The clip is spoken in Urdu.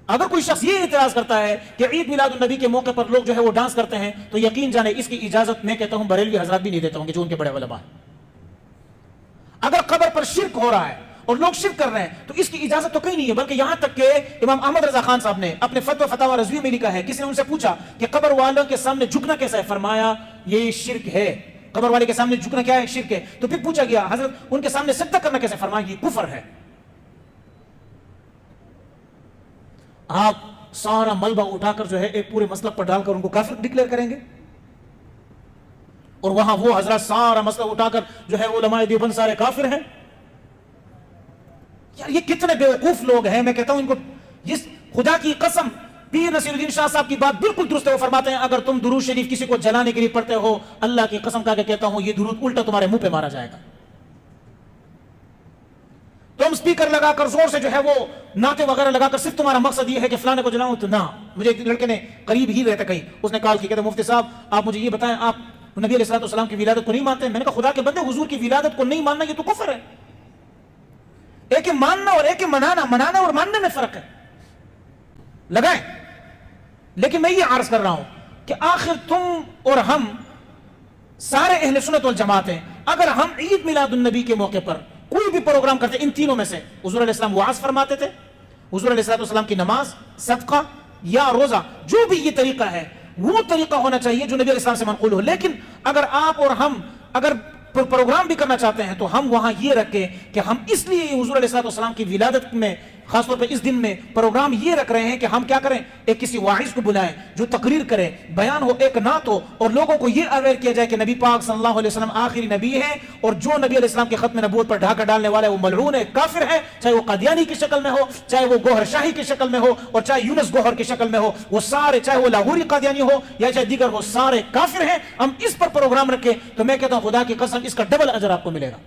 اگر کوئی شخص یہ اعتراض کرتا ہے کہ عید میلاد النبی کے موقع پر لوگ جو ہے وہ ڈانس کرتے ہیں تو یقین جانے اس کی اجازت میں کہتا ہوں بریلوی حضرات بھی نہیں دیتا ہوں کہ جو ان کے بڑے علماء ہیں. اگر قبر پر شرک ہو رہا ہے اور لوگ شرک کر رہے ہیں تو اس کی اجازت تو کہیں نہیں ہے. بلکہ یہاں تک کہ امام احمد رضا خان صاحب نے اپنے فتاوی رضوی میں لکھا ہے, کسی نے ان سے پوچھا کہ قبر والوں کے سامنے جھکنا کیسا ہے, فرمایا یہ شرک ہے. قبر والے کے سامنے جھکنا کیا ہے؟ شرک ہے. تو پھر پوچھا گیا حضرت ان کے سامنے سجدہ کرنا کیسے, فرمایا یہ کفر ہے. آپ سارا ملبہ اٹھا کر جو ہے ایک پورے مسلک پر ڈال کر ان کو کافر ڈکلیئر کریں گے, اور وہاں وہ حضرات سارا مسئلہ اٹھا کر جو ہے علماء دیوبند سارے کافر ہیں. یار یہ کتنے بیوقوف لوگ ہیں. میں کہتا ہوں ان کو, جس خدا کی قسم پیر نصیر الدین شاہ صاحب کی بات بالکل درست ہے. وہ فرماتے ہیں اگر تم درود شریف کسی کو جلانے کے لیے پڑھتے ہو, اللہ کی قسم کھا کے کہتا ہوں یہ درود الٹا تمہارے منہ پہ مارا جائے گا. تم سپیکر لگا کر زور سے جو ہے وہ نعتیں وغیرہ لگا کر صرف تمہارا مقصد یہ ہے کہ فلانے کو جلاؤں, تو نہ. مجھے ایک لڑکے نے قریب ہی رہتا کہیں, اس نے کال کی, کہتے مفتی صاحب آپ مجھے یہ بتائیں آپ نبی علیہ السلام کی ولادت کو نہیں مانتے ہیں؟ میں نے کہا خدا کے بندے حضور کی ولادت کو نہیں ماننا یہ تو کفر ہے. ایک ہے ماننا اور ایک ہے منانا. منانا اور ماننے میں فرق ہے, لگائیں. لیکن میں یہ عرض کر رہا ہوں کہ آخر تم اور ہم سارے اہل سنت والجماعت ہیں. اگر ہم عید میلاد النبی کے موقع پر کوئی بھی پروگرام کرتے, ان تینوں میں سے حضور علیہ السلام وعظ فرماتے تھے, حضور علیہ السلام کی نماز, صدقہ یا روزہ, جو بھی یہ طریقہ ہے وہ طریقہ ہونا چاہیے جو نبی علیہ السلام سے منقول ہو. لیکن اگر آپ اور ہم اگر پروگرام بھی کرنا چاہتے ہیں تو ہم وہاں یہ رکھیں کہ ہم اس لیے حضور علیہ السلام کی ولادت میں خاص طور پہ اس دن میں پروگرام یہ رکھ رہے ہیں کہ ہم کیا کریں, ایک کسی واعظ کو بلائیں جو تقریر کرے, بیان ہو, ایک نعت ہو, اور لوگوں کو یہ اویئر کیا جائے کہ نبی پاک صلی اللہ علیہ وسلم آخری نبی ہے, اور جو نبی علیہ السلام کے ختم نبوت پر ڈھاکہ ڈالنے والا ہے وہ ملعون ہے, کافر ہے, چاہے وہ قادیانی کی شکل میں ہو, چاہے وہ گوہر شاہی کی شکل میں ہو, اور چاہے یونس گوہر کی شکل میں ہو, وہ سارے, چاہے وہ لاہوری قادیانی ہو یا چاہے دیگر, وہ سارے کافر ہیں. ہم اس پر پروگرام رکھیں تو میں کہتا ہوں خدا کی قسم اس کا ڈبل اجر آپ کو ملے گا.